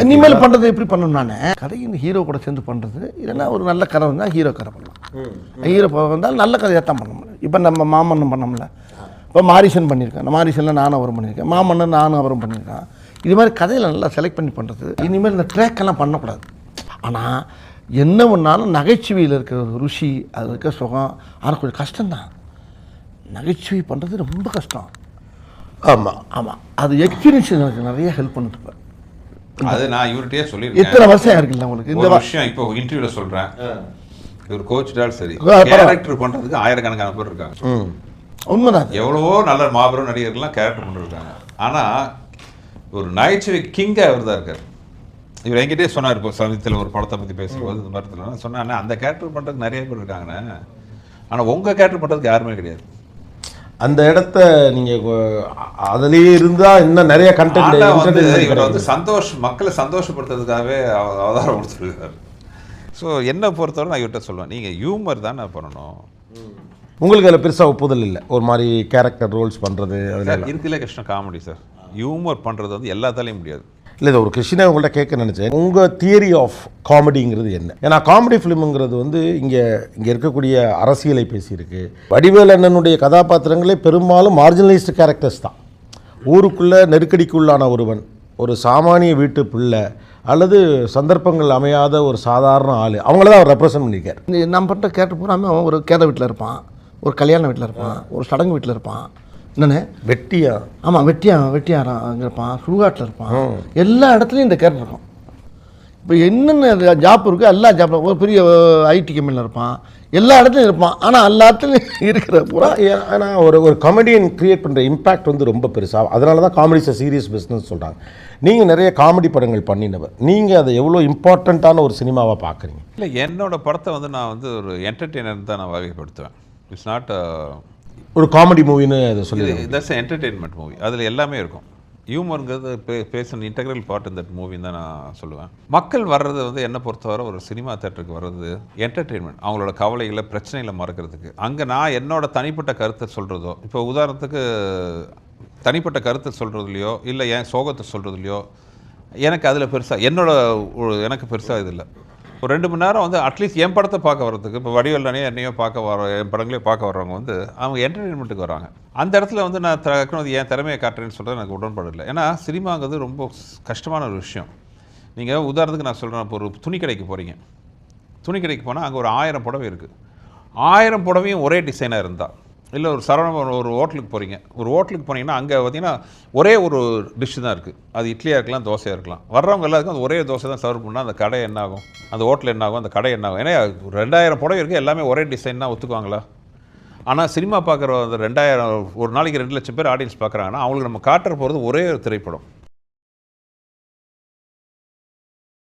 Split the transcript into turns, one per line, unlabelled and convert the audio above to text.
இனிமேல் பண்ணுறது எப்படி பண்ணணும்? நான் கதையின் ஹீரோ கூட சேர்ந்து பண்ணுறது இல்லைன்னா ஒரு நல்ல கதை வந்தால் ஹீரோ கதை பண்ணலாம். ஹீரோ வந்தால் நல்ல கதையாக தான் பண்ண முடியும். இப்போ நம்ம மாமன்னன் பண்ணோம்ல, இப்போ மாரிசன் பண்ணியிருக்கேன். மாரிசனில் நானும் அவரும் பண்ணியிருக்கேன். மாமன்னன் நானும் அவரும் பண்ணியிருக்கேன். இது மாதிரி கதையில் நல்லா செலக்ட் பண்ணி பண்ணுறது. இனிமேல் இந்த ட்ராக்கெல்லாம் பண்ணக்கூடாது. ஆனால் என்ன ஒன்றாலும் நகைச்சுவையில் இருக்கிற ருசி, அது இருக்க சுகம், ஆனால் கொஞ்சம் கஷ்டம்தான். நகைச்சுவை பண்ணுறது ரொம்ப கஷ்டம்.
ஆமாம்
ஆமாம், அது எக்ஸ்பீரியன்ஸ் எனக்கு நிறைய ஹெல்ப் பண்ணிட்டு.
அது நான் இவர்கிட்டயே சொல்லியிருக்கேன்.
எத்தனை வருஷம் இருக்குல்ல உங்களுக்கு இந்த
விஷயம்? இப்போ இன்டர்வியூவில் சொல்கிறேன், இவர் கோச்டால் சரி, கேரக்டர் பண்ணுறதுக்கு ஆயிரக்கணக்கான பேர் இருக்காங்க.
உண்மைதான்.
எவ்வளவோ நல்ல மாபெரும் நடிகர்கள்லாம் கேரக்டர் பண்ணிருக்காங்க. ஆனால் ஒரு நகைச்சுவை கிங்காக அவர் தான் இருக்கார். இவர் என்கிட்டே சொன்னார், இப்போ சமீபத்தில் ஒரு படத்தை பற்றி பேசும்போது இந்த மாதிரி சொன்னாங்க, அந்த கேரக்டர் பண்ணுறதுக்கு நிறைய பேர் இருக்காங்கண்ணே, ஆனால் உங்கள் கேரக்டர் பண்ணுறதுக்கு யாருமே கிடையாது.
அந்த இடத்த நீங்கள் அதுலேயே இருந்தால் இன்னும் நிறைய கண்டென்ட்
இவர் வந்து மக்களை சந்தோஷப்படுத்துறதுக்காகவே அவதாரம் கொடுத்துருக்காரு. ஸோ என்னை பொறுத்தவரை நான் இவர்கிட்ட சொல்லுவேன், நீங்கள் ஹியூமர் தான் நான் பண்ணணும்.
உங்களுக்கு அதில் பெருசாக ஒப்புதல் இல்லை ஒரு மாதிரி கேரக்டர் ரோல்ஸ் பண்ணுறது? அதில்
இருக்குல்ல கிருஷ்ணன் காமெடி சார், ஹியூமர் பண்ணுறது வந்து எல்லாத்தாலையும் முடியாது.
இல்லை, இது ஒரு கொஸ்டினை உங்கள்கிட்ட கேட்க நினச்சேன். உங்கள் தியரி ஆஃப் காமெடிங்கிறது என்ன? ஏன்னா காமெடி ஃபிலிமுங்கிறது வந்து இங்கே இருக்கக்கூடிய அரசியலை பேசியிருக்கு. வடிவேல் அண்ணனுடைய கதாபாத்திரங்களே பெரும்பாலும் மார்ஜினலைஸ்டு கேரக்டர்ஸ் தான். ஊருக்குள்ளே நெருக்கடிக்குள்ளான ஒருவன், ஒரு சாமானிய வீட்டு பிள்ளை, அல்லது சந்தர்ப்பங்கள் அமையாத ஒரு சாதாரண ஆள், அவங்கள தான் அவர் ரெப்ரசன்ட் பண்ணியிருக்கார்.
நம்ம பட்ட கேரக்டர் பூராமே அவன் ஒரு கேத வீட்டில் இருப்பான், ஒரு கல்யாண வீட்டில் இருப்பான், ஒரு சடங்கு வீட்டில் இருப்பான். என்னண்ணே
வெட்டியா? ஆமாம்,
வெட்டியாரம் அங்கே இருப்பான், சுடுகாட்டில் இருப்பான். எல்லா இடத்துலையும் இந்த கேரக்டர் இருக்கும். இப்போ என்னென்ன ஜாப் இருக்குது, எல்லா ஜாப்பில் ஒரு பெரிய ஐடி கம்பெனியில் இருப்பான், எல்லா இடத்துலையும் இருப்பான். ஆனால் எல்லா இடத்துலையும் இருக்கிற பூரா.
ஆனால் ஒரு காமெடியன் க்ரியேட் பண்ணுற இம்பேக்ட் வந்து ரொம்ப பெருசாக. அதனால தான் காமெடிஸ் சீரியஸ் பிஸ்னஸ் சொல்கிறாங்க. நீங்கள் நிறைய காமெடி படங்கள் பண்ணினவர், நீங்கள் அதை எவ்வளோ இம்பார்ட்டண்ட்டான ஒரு சினிமாவாக பார்க்குறீங்க?
இல்லை, என்னோடய படத்தை வந்து நான் வந்து ஒரு என்டர்டெய்னர் தான் நான் வகைப்படுத்துவேன். இட்ஸ் நாட்
ஒரு காமெடி மூவின்னு அதை சொல்லி.
That's entertainment movie. அதில் எல்லாமே இருக்கும். ஹியூமருங்கிறது பேசணும் இன்டெக்ரல் பார்ட் இந்த மூவின்னு தான் நான் சொல்லுவேன். மக்கள் வர்றது வந்து என்னை பொறுத்தவரை ஒரு சினிமா தேட்டருக்கு வர்றது என்டர்டெயின்மெண்ட், அவங்களோட கவலைகளை பிரச்சனைகளை மறக்கிறதுக்கு. அங்கே நான் என்னோட தனிப்பட்ட கருத்தை சொல்கிறதோ, இப்போ உதாரணத்துக்கு தனிப்பட்ட கருத்தை சொல்கிறதுலையோ இல்லை என் சோகத்தை சொல்கிறதுலையோ எனக்கு அதில் பெருசாக எனக்கு பெருசாக இது இல்லை. ஒரு 2 மணி நேரம் வந்து அட்லீஸ்ட் என் படத்தை பார்க்க வர்றதுக்கு, இப்போ வடிவேல்லையே என்னையோ பார்க்க வர, என் படங்களே பார்க்க வர்றவங்க வந்து அவங்க என்டர்டெயின்மெண்ட்டுக்கு வராங்க. அந்த இடத்துல வந்து நான் என் திறமையை காட்டுறேன்னு சொல்கிறது எனக்கு உடன்பாடு இல்லை. ஏன்னா சினிமாங்கிறது ரொம்ப கஷ்டமான ஒரு விஷயம். நீங்கள் உதாரணத்துக்கு நான் சொல்கிறேன், இப்போ ஒரு துணி கடைக்கு போகிறீங்க. துணி கடைக்கு போனால் அங்கே ஒரு 1000 புடவை இருக்குது. 1000 புடவையும் ஒரே டிசைனாக இருந்தால், இல்லை ஒரு ஒரு ஹோட்டலுக்கு போகிறீங்க. ஒரு ஹோட்டலுக்கு போனீங்கன்னா அங்கே பார்த்தீங்கன்னா ஒரே ஒரு டிஷ்ஷு தான் இருக்குது. அது இட்லியாக இருக்கலாம், தோசையாக இருக்கலாம். வர்றவங்க எல்லாருக்கும் அந்த ஒரே தோசை தான் சர்வ் பண்ணால் அந்த கடை என்ன ஆகும், அந்த ஹோட்டல் என்ன ஆகும், அந்த கடை என்ன ஆகும்? ஏன்னா 2000 புடவை இருக்குது, எல்லாமே ஒரே டிசைன் தான், ஒத்துக்குவாங்களா? ஆனால் சினிமா பார்க்குற அந்த 2000 ஒரு நாளைக்கு 2 லட்சம் பேர் ஆடியன்ஸ் பார்க்குறாங்கன்னா அவங்களுக்கு நம்ம காட்டுற போகிறது ஒரே ஒரு திரைப்படம்.